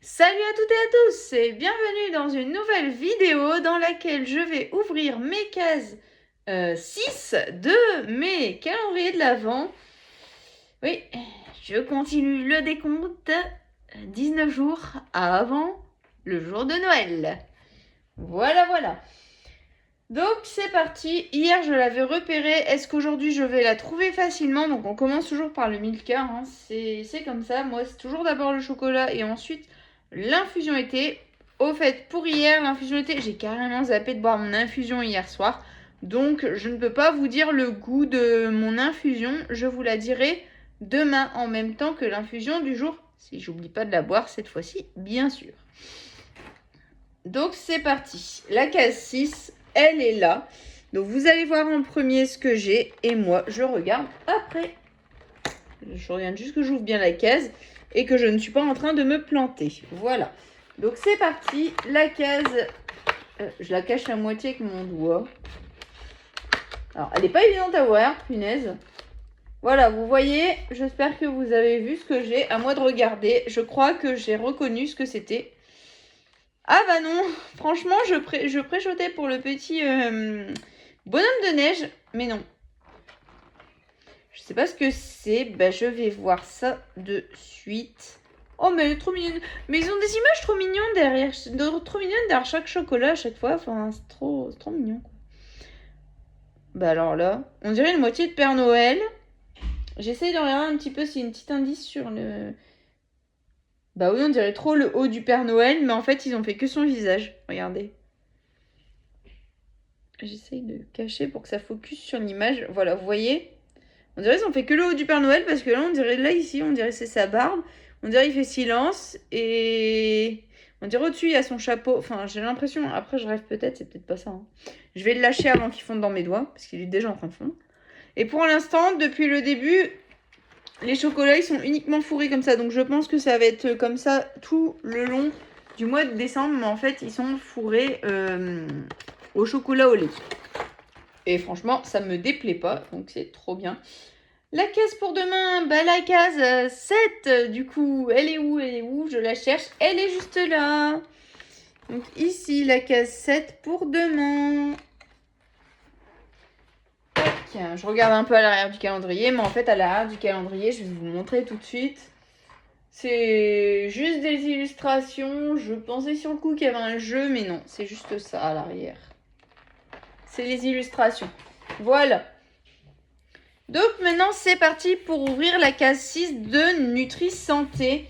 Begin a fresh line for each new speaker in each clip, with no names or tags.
Salut à toutes et à tous et bienvenue dans une nouvelle vidéo dans laquelle je vais ouvrir mes cases 6 de mes calendriers de l'Avent. Oui, je continue le décompte 19 jours avant le jour de Noël. Voilà. Donc c'est parti, hier je l'avais repérée, est-ce qu'aujourd'hui je vais la trouver facilement? Donc on commence toujours par le Milka, hein. C'est comme ça, moi c'est toujours d'abord le chocolat et ensuite l'infusion été. Au fait, pour hier, l'infusion été, j'ai carrément zappé de boire mon infusion hier soir. Donc je ne peux pas vous dire le goût de mon infusion, je vous la dirai demain en même temps que l'infusion du jour, si j'oublie pas de la boire cette fois-ci, bien sûr. Donc c'est parti, la case 6, elle est là. Donc vous allez voir en premier ce que j'ai et moi je regarde après. Je regarde juste que j'ouvre bien la case et que je ne suis pas en train de me planter. Voilà. Donc c'est parti, la case, je la cache à moitié avec mon doigt. Alors elle n'est pas évidente à voir, punaise. Voilà, vous voyez, j'espère que vous avez vu ce que j'ai. À moi de regarder, je crois que j'ai reconnu ce que c'était. Ah bah non, franchement, je préchotais pour le petit bonhomme de neige, mais non. Je sais pas ce que c'est, bah je vais voir ça de suite. Oh mais elle est trop mignonne. Mais ils ont des images trop mignonnes derrière, chaque chocolat à chaque fois. Enfin, c'est trop mignon, quoi. Bah alors là, on dirait une moitié de Père Noël. J'essaye de regarder un petit peu s'il y a un petit indice sur le... Bah oui, on dirait trop le haut du Père Noël, mais en fait, ils ont fait que son visage. Regardez. J'essaye de cacher pour que ça focus sur l'image. Voilà, vous voyez? On dirait qu'ils ont fait que le haut du Père Noël, parce que là, on dirait, là, ici, on dirait c'est sa barbe. On dirait il fait silence, et... On dirait au-dessus, il y a son chapeau. Enfin, j'ai l'impression... Après, je rêve peut-être, c'est peut-être pas ça. Hein. Je vais le lâcher avant qu'il fonde dans mes doigts, parce qu'il est déjà en train de fondre. Et pour l'instant, depuis le début... Les chocolats, ils sont uniquement fourrés comme ça. Donc je pense que ça va être comme ça tout le long du mois de décembre. Mais en fait, ils sont fourrés au chocolat au lait. Et franchement, ça me déplaît pas. Donc c'est trop bien. La case pour demain, bah la case 7, du coup, elle est où? Je la cherche. Elle est juste là. Donc ici, la case 7 pour demain. Je regarde un peu à l'arrière du calendrier, mais en fait à l'arrière du calendrier, je vais vous montrer tout de suite. C'est juste des illustrations. Je pensais sur le coup qu'il y avait un jeu, mais non, c'est juste ça à l'arrière. C'est les illustrations. Voilà. Donc maintenant c'est parti pour ouvrir la case 6 de Nutri Santé.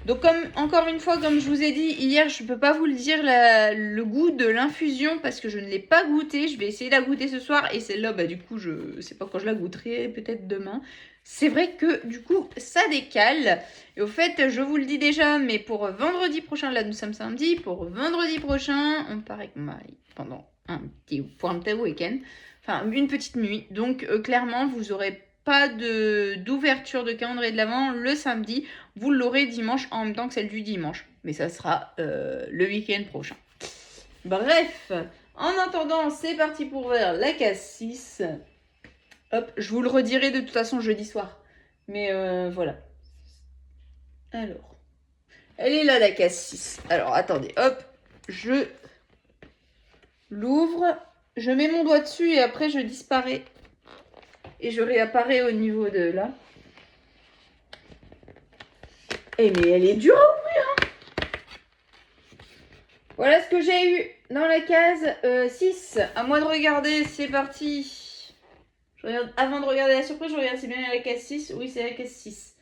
Donc encore une fois, comme je vous ai dit hier, je ne peux pas vous le dire le goût de l'infusion parce que je ne l'ai pas goûté. Je vais essayer de la goûter ce soir et celle-là, bah du coup, je ne sais pas quand je la goûterai, peut-être demain. C'est vrai que du coup, ça décale. Et au fait, je vous le dis déjà, mais pour vendredi prochain, là nous sommes samedi, pour vendredi prochain, on part avec mon mari pendant pour un petit week-end. Enfin, une petite nuit. Donc clairement, vous aurez pas d'ouverture de calendrier de l'Avent le samedi. Vous l'aurez dimanche en même temps que celle du dimanche. Mais ça sera le week-end prochain. Bref, en attendant, c'est parti pour ouvrir la case 6. Hop, je vous le redirai de toute façon jeudi soir. Mais voilà. Alors, elle est là la case 6. Alors, attendez, hop, je l'ouvre. Je mets mon doigt dessus et après je disparais. Et je réapparais au niveau de là. Eh mais elle est dure à ouvrir, hein. Voilà ce que j'ai eu dans la case 6. À moi de regarder, c'est parti. Je regarde, avant de regarder la surprise, je regarde si c'est bien la case 6. Oui, c'est la case 6.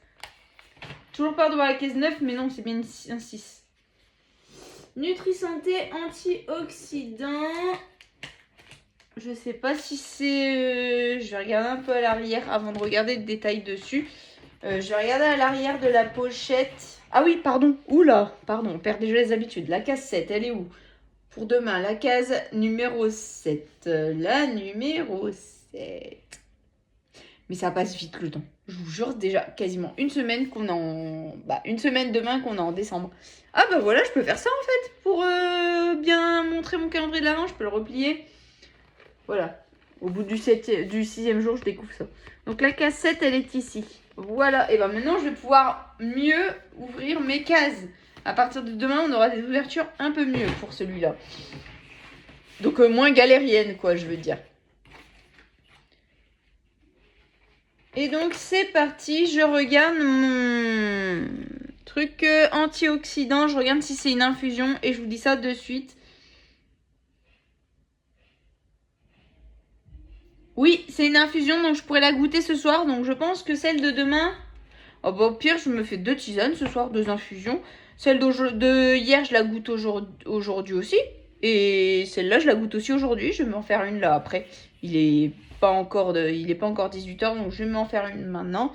Toujours peur de voir la case 9, mais non, c'est bien un 6. Nutri-santé antioxydant. Je sais pas si c'est... je vais regarder un peu à l'arrière avant de regarder le détail dessus. Je vais regarder à l'arrière de la pochette. Ah oui, pardon. Oula, pardon, on perd déjà les habitudes. La case 7, elle est où? Pour demain, la case numéro 7. La numéro 7. Mais ça passe vite le temps. Je vous jure, déjà quasiment une semaine qu'on est en... une semaine demain qu'on est en décembre. Ah bah voilà, je peux faire ça en fait. Pour bien montrer mon calendrier de l'Avent, je peux le replier. Voilà. Au bout du 6e jour, je découvre ça. Donc la case 7, elle est ici. Voilà. Et ben maintenant, je vais pouvoir mieux ouvrir mes cases. À partir de demain, on aura des ouvertures un peu mieux pour celui-là. Donc moins galérienne, quoi, je veux dire. Et donc, c'est parti. Je regarde mon truc antioxydant. Je regarde si c'est une infusion et je vous dis ça de suite. Oui, c'est une infusion, donc je pourrais la goûter ce soir. Donc, je pense que celle de demain... Oh, bah, au pire, je me fais 2 tisanes ce soir, 2 infusions. Celle de hier, je la goûte aujourd'hui aussi. Et celle-là, je la goûte aussi aujourd'hui. Je vais m'en faire une là après. Il est pas encore 18h, donc je vais m'en faire une maintenant.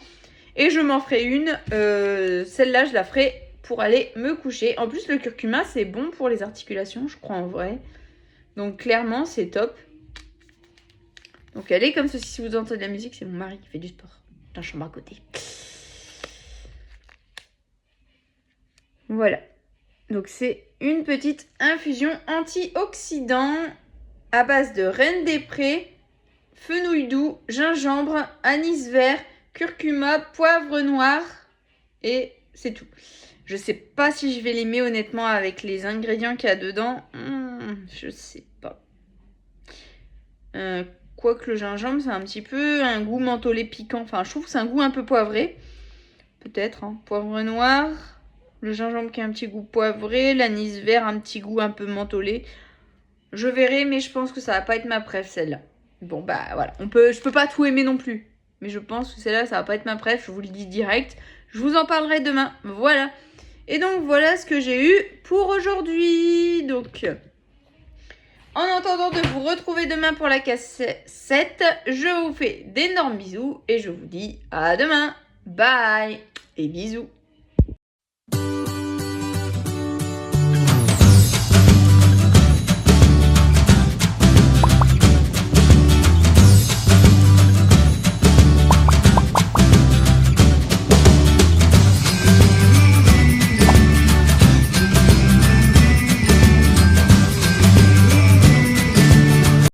Et je m'en ferai une. Celle-là, je la ferai pour aller me coucher. En plus, le curcuma, c'est bon pour les articulations, je crois en vrai. Donc, clairement, c'est top. Donc, elle est comme ceci. Si vous entendez de la musique, c'est mon mari qui fait du sport dans la chambre à côté. Voilà. Donc, c'est une petite infusion antioxydant à base de reine des prés, fenouil doux, gingembre, anis vert, curcuma, poivre noir et c'est tout. Je sais pas si je vais l'aimer honnêtement avec les ingrédients qu'il y a dedans. Je sais pas. Quoique le gingembre, c'est un petit peu un goût mentholé piquant. Enfin, je trouve que c'est un goût un peu poivré. Peut-être. Hein. Poivre noir. Le gingembre qui a un petit goût poivré. L'anis vert, un petit goût un peu mentholé. Je verrai, mais je pense que ça va pas être ma préf, celle-là. Bon, bah voilà. Je peux pas tout aimer non plus. Mais je pense que celle-là, ça va pas être ma préf. Je vous le dis direct. Je vous en parlerai demain. Voilà. Et donc, voilà ce que j'ai eu pour aujourd'hui. Donc, en attendant de vous retrouver demain pour la cassette, je vous fais d'énormes bisous et je vous dis à demain. Bye et bisous.